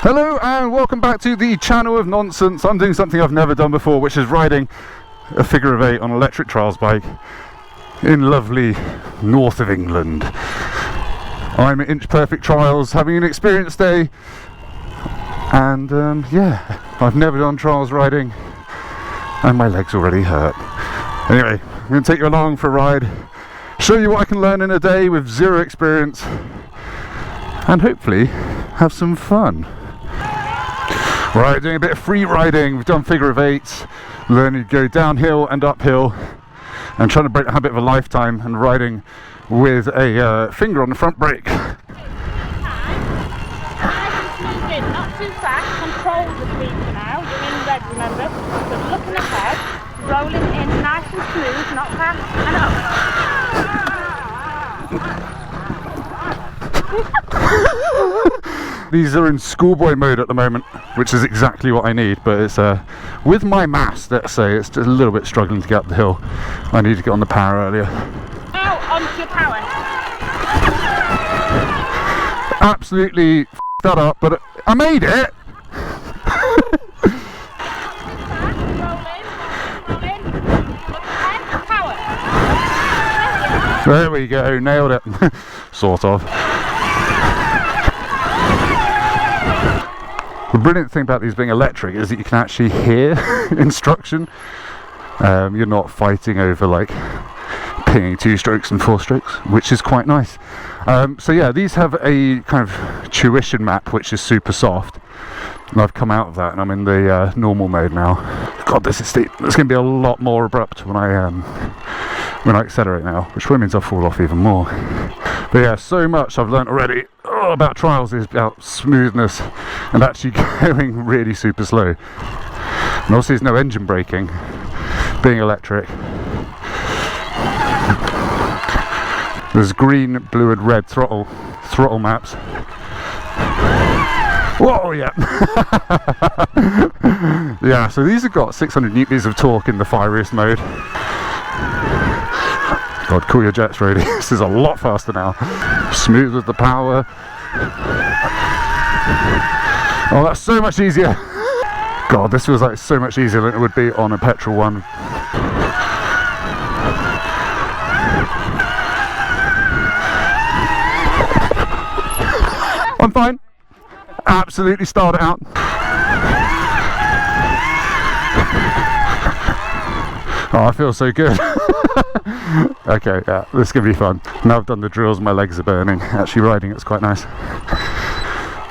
Hello and welcome back to the channel of nonsense. I'm doing something I've never done before, which is riding a figure of 8 on an electric trials bike in lovely north of England. I'm at Inch Perfect Trials having an experience day, and yeah, I've never done trials riding and my legs already hurt. Anyway, I'm going to take you along for a ride, show you what I can learn in a day with zero experience, and hopefully have some fun. Right, doing a bit of free riding. We've done figure of 8s, learning to go downhill and uphill, and trying to break the habit of a lifetime and riding with a finger on the front brake. Not too fast, control the speed for now. You're in red, remember? So looking ahead, rolling in nice and smooth, not fast and up. These are in schoolboy mode at the moment, which is exactly what I need, but it's with my mass, let's say, it's just a little bit struggling to get up the hill. I need to get on the power earlier. Now onto your power. Absolutely f***ed that up, but I made it! Rolling, power. There we go, nailed it. Sort of. The brilliant thing about these being electric is that you can actually hear instruction. You're not fighting over like pinging 2 strokes and 4 strokes, which is quite nice. So yeah, these have a kind of tuition map which is super soft, and I've come out of that and I'm in the normal mode now. God, this is steep. It's going to be a lot more abrupt when I accelerate now, which probably means I'll fall off even more. But yeah, so much I've learnt already about trials is about smoothness and actually going really super slow. And obviously there's no engine braking, being electric. There's green, blue and red throttle maps. Whoa, yeah. Yeah, so these have got 600 newtons of torque in the fieriest mode. God, cool your jets, really. This is a lot faster now. Smooth with the power. Oh, that's so much easier. God, this feels like so much easier than it would be on a petrol one. I'm fine. Absolutely starred it out. Oh, I feel so good. Okay, yeah, this is going to be fun. Now I've done the drills, my legs are burning. Actually riding it's quite nice.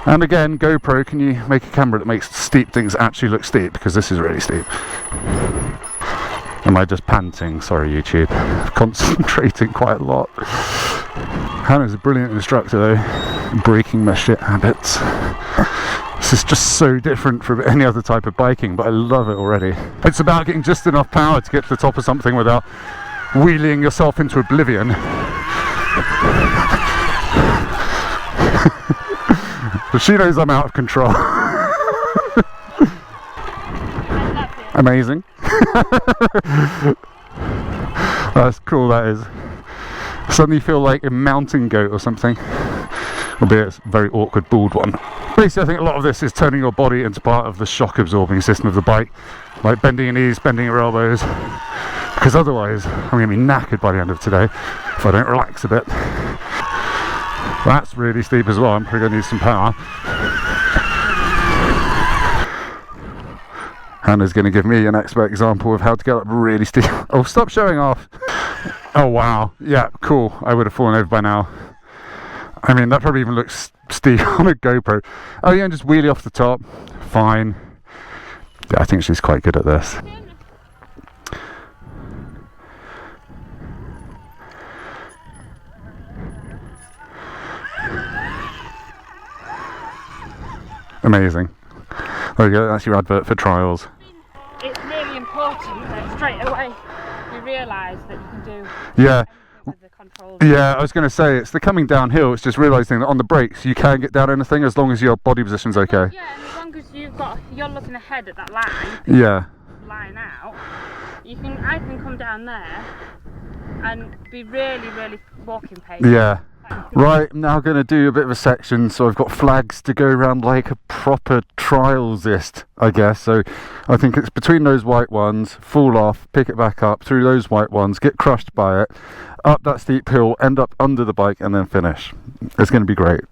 And again, GoPro, can you make a camera that makes steep things actually look steep? Because this is really steep. Am I just panting? Sorry, YouTube. Concentrating quite a lot. Hannah's a brilliant instructor though. Breaking my shit habits. This is just so different from any other type of biking, but I love it already. It's about getting just enough power to get to the top of something without wheeling yourself into oblivion. But she knows I'm out of control. Amazing. That's cool, that is. Suddenly you feel like a mountain goat or something. Albeit it's a very awkward bald one. Basically I think a lot of this is turning your body into part of the shock absorbing system of the bike. Like bending your knees, bending your elbows. Because otherwise I'm going to be knackered by the end of today if I don't relax a bit. That's really steep as well. I'm probably going to need some power. Hannah's going to give me an expert example of how to get up really steep. Oh, stop showing off. Oh wow, yeah, cool. I would have fallen over by now. I mean, that probably even looks steep on a GoPro. Oh yeah, and just wheelie off the top. Fine. Yeah, I think she's quite good at this. Amazing. There you go, that's your advert for trials. It's really important that straight away you realise that you can do with the controls. Yeah, I was going to say, it's the coming downhill, it's just realising that on the brakes you can get down anything as long as your body position's okay. Yeah, and as long as you're looking ahead at that line. Yeah. Line out, I can come down there and be really walking pace. Yeah. Right, I'm now going to do a bit of a section, so I've got flags to go around like a proper trialsist, I guess. So I think it's between those white ones, fall off, pick it back up, through those white ones, get crushed by it, up that steep hill, end up under the bike, and then finish. It's going to be great.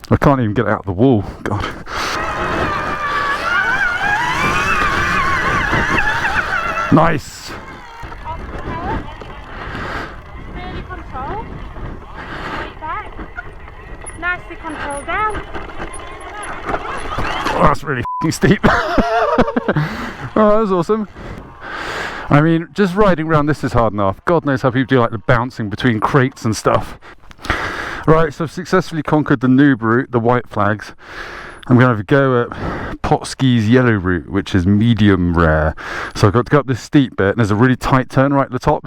I can't even get it out of the wall. God. Nice. Really control. Weight back. Nicely control down. Oh, that's really f***ing steep. Oh, that was awesome. I mean, just riding around this is hard enough. God knows how people do like the bouncing between crates and stuff. Right, so I've successfully conquered the noob route, the white flags. I'm going to have a go at Potski's yellow route, which is medium rare. So I've got to go up this steep bit, and there's a really tight turn right at the top.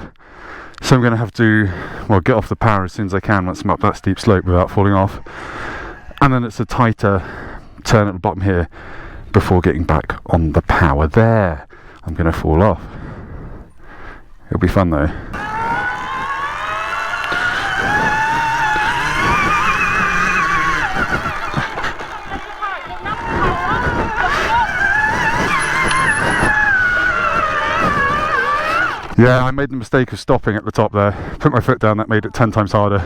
So I'm going to have to, well, get off the power as soon as I can once I'm up that steep slope without falling off. And then it's a tighter turn at the bottom here before getting back on the power there. I'm going to fall off. It'll be fun though. Yeah, I made the mistake of stopping at the top there. Put my foot down, that made it 10 times harder.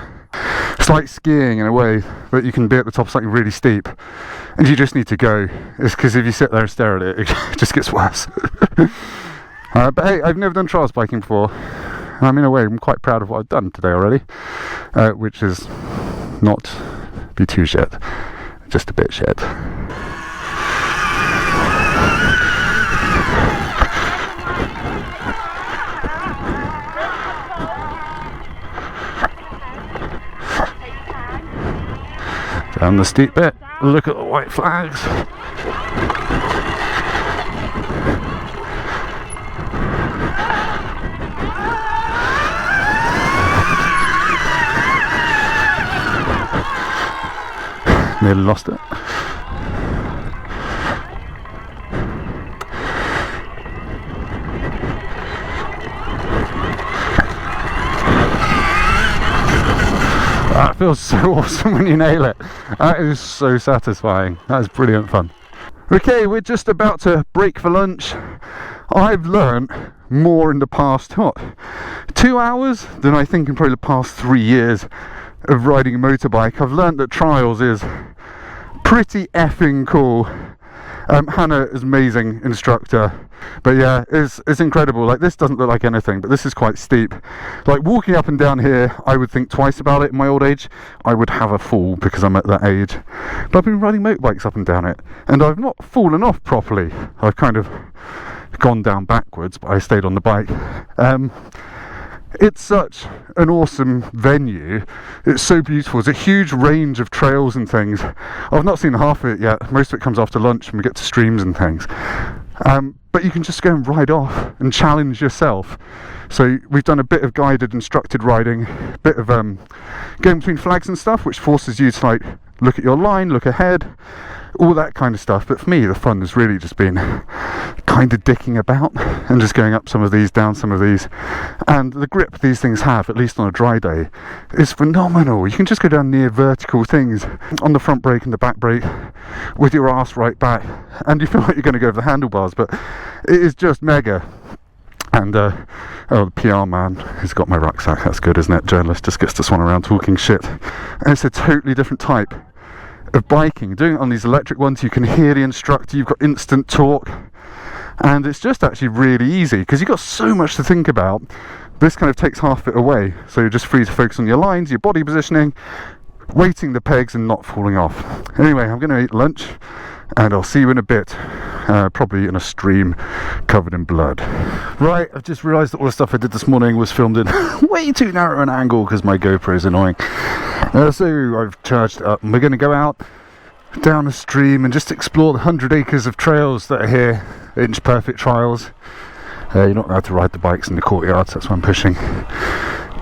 It's like skiing in a way, that you can be at the top of something really steep and you just need to go. It's because if you sit there and stare at it, it just gets worse. But hey, I've never done trials biking before. And I'm in a way, I'm quite proud of what I've done today already. Which is not be too shit, just a bit shit. Down the steep bit, look at the white flags. Nearly lost it. That feels so awesome when you nail it. That is so satisfying. That is brilliant fun. Okay, we're just about to break for lunch. I've learnt more in the past, 2 hours than I think in probably the past 3 years of riding a motorbike. I've learnt that trials is pretty effing cool. Hannah is amazing instructor, but yeah, it's incredible. Like, this doesn't look like anything, but this is quite steep. Like, walking up and down here, I would think twice about it. In my old age, I would have a fall because I'm at that age, but I've been riding motorbikes up and down it and I've not fallen off properly. I've kind of gone down backwards, but I stayed on the bike. It's such an awesome venue. It's so beautiful. There's a huge range of trails and things. I've not seen half of it yet. Most of it comes after lunch when we get to streams and things. But you can just go and ride off and challenge yourself. So we've done a bit of guided instructed riding, a bit of going between flags and stuff, which forces you to like look at your line, look ahead, all that kind of stuff. But for me, the fun has really just been kind of dicking about and just going up some of these, down some of these. And the grip these things have, at least on a dry day, is phenomenal. You can just go down near vertical things on the front brake and the back brake with your ass right back, and you feel like you're going to go over the handlebars, but it is just mega. And oh, the PR man has got my rucksack. That's good, isn't it? Journalist just gets to swan around talking shit. And it's a totally different type of biking. Doing it on these electric ones, you can hear the instructor, you've got instant torque, and it's just actually really easy because you've got so much to think about. This kind of takes half of it away, so you're just free to focus on your lines, your body positioning, weighting the pegs and not falling off. Anyway, I'm going to eat lunch and I'll see you in a bit, probably in a stream covered in blood. Right, I've just realised that all the stuff I did this morning was filmed in way too narrow an angle because my GoPro is annoying. So I've charged it up and we're going to go out down a stream and just explore the 100 acres of trails that are here, inch perfect trials. You're not allowed to ride the bikes in the courtyards, that's why I'm pushing.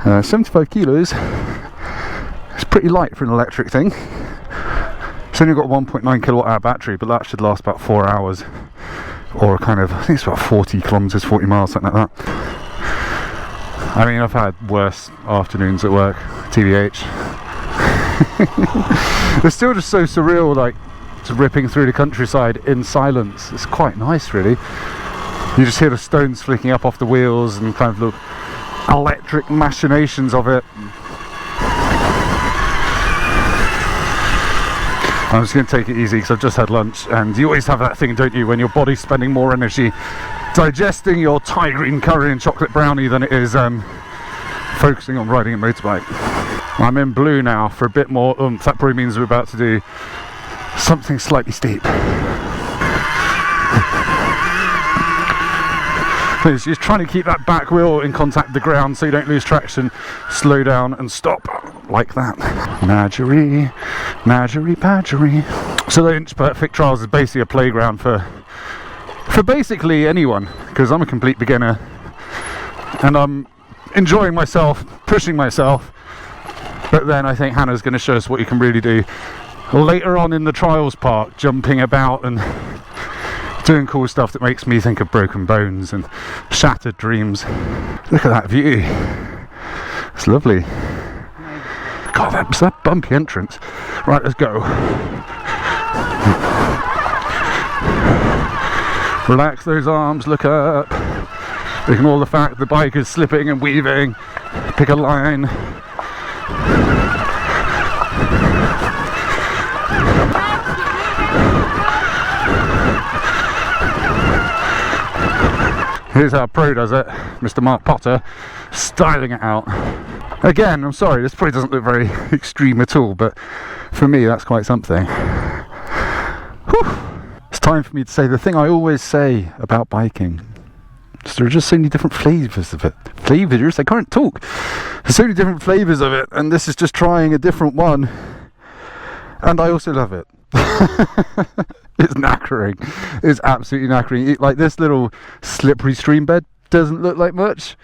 75 kilos. It's pretty light for an electric thing. It's only got a 1.9 kilowatt hour battery, but that should last about 4 hours, or kind of, I think it's about 40 kilometers, 40 miles, something like that. I mean, I've had worse afternoons at work, TBH. It's still just so surreal, like, just ripping through the countryside in silence. It's quite nice, really. You just hear the stones flicking up off the wheels and kind of the electric machinations of it. I'm just going to take it easy because I've just had lunch, and you always have that thing, don't you, when your body's spending more energy digesting your Thai green curry and chocolate brownie than it is focusing on riding a motorbike. I'm in blue now for a bit more oomph. That probably means we're about to do something slightly steep. Please, just trying to keep that back wheel in contact with the ground so you don't lose traction. Slow down and stop like that. Madgery, Madgery, Badgery. So the Inch Perfect Trials is basically a playground for basically anyone, because I'm a complete beginner and I'm enjoying myself, pushing myself. But then I think Hannah's going to show us what you can really do later on in the trials part, jumping about and doing cool stuff that makes me think of broken bones and shattered dreams. Look at that view. It's lovely. God, that's that bumpy entrance. Right, let's go. Relax those arms, look up. Ignore the fact the bike is slipping and weaving. Pick a line. Here's how pro does it, Mr. Mark Potter, styling it out. Again, I'm sorry, this probably doesn't look very extreme at all, but for me that's quite something. Whew. It's time for me to say the thing I always say about biking. There are just so many different flavours of it. Flavours? I can't talk. There's so many different flavours of it, and this is just trying a different one. And I also love it. It's knackering. It's absolutely knackering. Like, this little slippery stream bed doesn't look like much.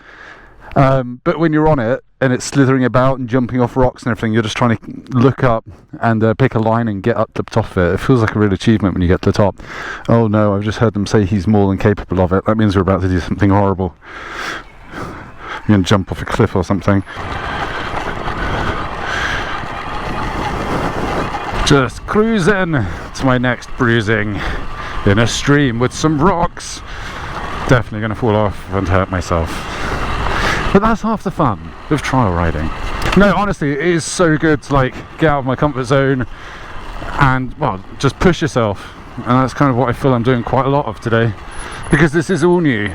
But when you're on it and it's slithering about and jumping off rocks and everything, you're just trying to look up and pick a line and get up to the top of it. It feels like a real achievement when you get to the top. Oh no, I've just heard them say he's more than capable of it. That means we're about to do something horrible. You're going to jump off a cliff or something. Just cruising to my next bruising in a stream with some rocks. Definitely going to fall off and hurt myself. But that's half the fun of trial riding. No, honestly, it is so good to like get out of my comfort zone and, well, just push yourself. And that's kind of what I feel I'm doing quite a lot of today, because this is all new.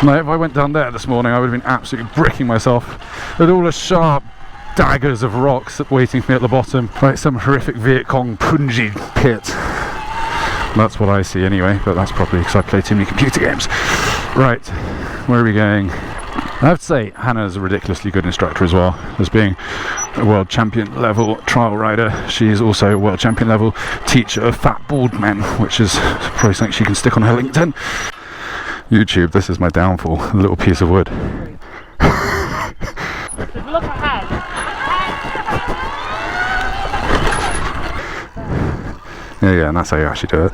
Like, if I went down there this morning, I would have been absolutely bricking myself with all the sharp daggers of rocks waiting for me at the bottom, like some horrific Viet Cong Punji pit. That's what I see anyway, but that's probably because I play too many computer games. Right, where are we going? I have to say, Hannah's a ridiculously good instructor as well. As being a world champion level trial rider, she is also a world champion level teacher of fat bald men, which is probably something she can stick on her LinkedIn. YouTube, this is my downfall, a little piece of wood. Look ahead. Yeah, and that's how you actually do it.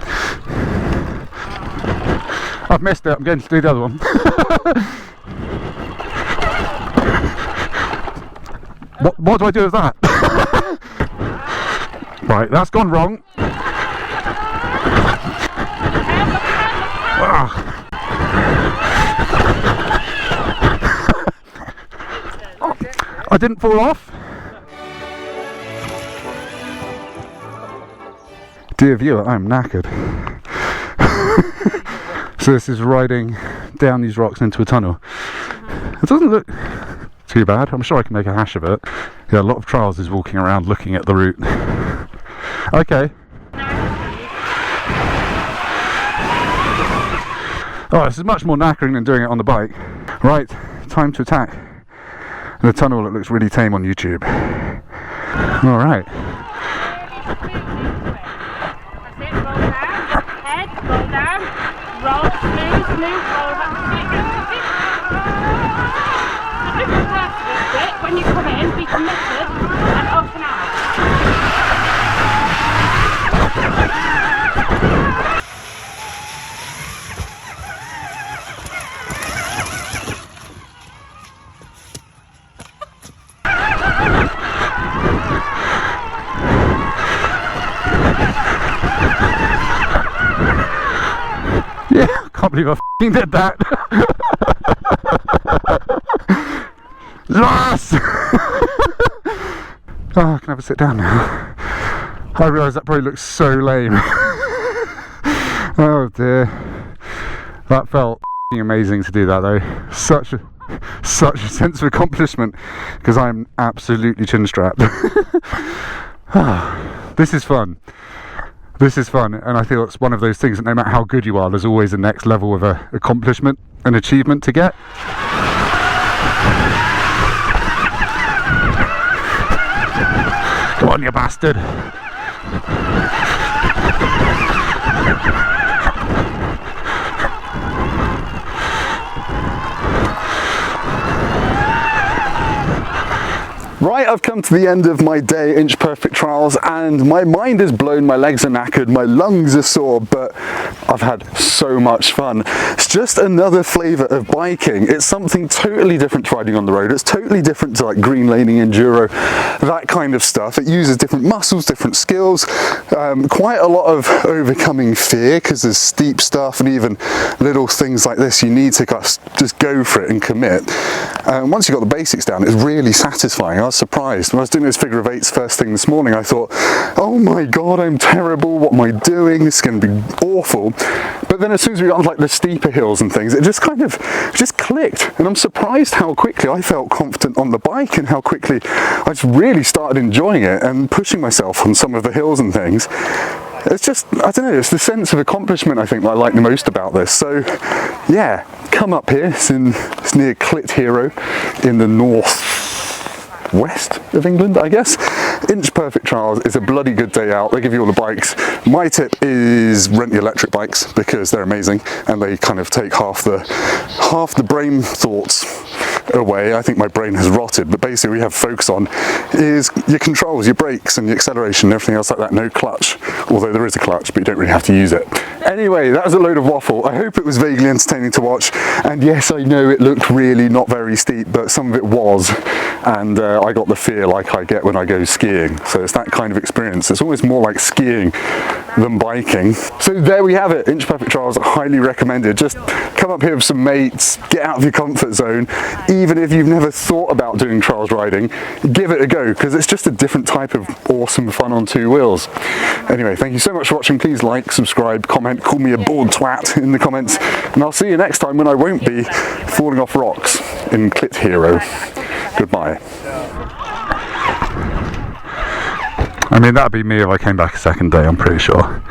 I've missed it, I'm going to do the other one. What do I do with that? Right, that's gone wrong. I didn't fall off. Dear viewer, I'm knackered. So this is riding down these rocks into a tunnel. It doesn't look too bad. I'm sure I can make a hash of it. Yeah, a lot of trials is walking around looking at the route. Okay. Oh, this is much more knackering than doing it on the bike. Right, time to attack. The tunnel that looks really tame on YouTube. Alright. Roll down, roll, smooth, roll back. The different part of this bit, when you come in, be committed and open out. can't believe I f***ing did that. Yes! Oh, I can have a sit down now. I realise that probably looks so lame. Oh dear. That felt f***ing amazing to do that though. Such a sense of accomplishment, because I'm absolutely chin strapped. This is fun. This is fun, and I feel it's one of those things that no matter how good you are, there's always a next level of accomplishment and achievement to get. Come on, you bastard! Right, I've come to the end of my day inch perfect trials, and my mind is blown, my legs are knackered, my lungs are sore, but I've had so much fun. It's just another flavour of biking. It's something totally different to riding on the road. It's totally different to like green laning, enduro, that kind of stuff. It uses different muscles, different skills, quite a lot of overcoming fear, because there's steep stuff and even little things like this. You need to just go for it and commit. Once you've got the basics down, it's really satisfying. I was surprised. When I was doing those figure of eights first thing this morning, I thought, oh my god, I'm terrible, what am I doing? This is going to be awful. But then as soon as we got on like the steeper hills and things, it just kind of just clicked, and I'm surprised how quickly I felt confident on the bike and how quickly I just really started enjoying it and pushing myself on some of the hills and things. It's just, I don't know, it's the sense of accomplishment I think that I like the most about this. So yeah, come up here. It's near Clit Hero in the north-west of England, I guess. Inch Perfect Trials is a bloody good day out. They give you all the bikes. My tip is rent the electric bikes, because they're amazing and they kind of take half the brain thoughts away. I think my brain has rotted, but basically we have focus on is your controls, your brakes and your acceleration and everything else like that. No clutch, although there is a clutch, but you don't really have to use it. Anyway, that was a load of waffle. I hope it was vaguely entertaining to watch, and yes, I know it looked really not very steep, but some of it was, and I got the fear like I get when I go skiing. So it's that kind of experience. It's almost more like skiing than biking. So there we have it, Inch Perfect Trials, highly recommended. Just come up here with some mates, get out of your comfort zone. Even if you've never thought about doing trials riding, give it a go, because it's just a different type of awesome fun on two wheels. Anyway, thank you so much for watching. Please like, subscribe, comment, call me a bored twat in the comments, and I'll see you next time when I won't be falling off rocks in Clit Hero. Goodbye. I mean, that'd be me if I came back a second day, I'm pretty sure.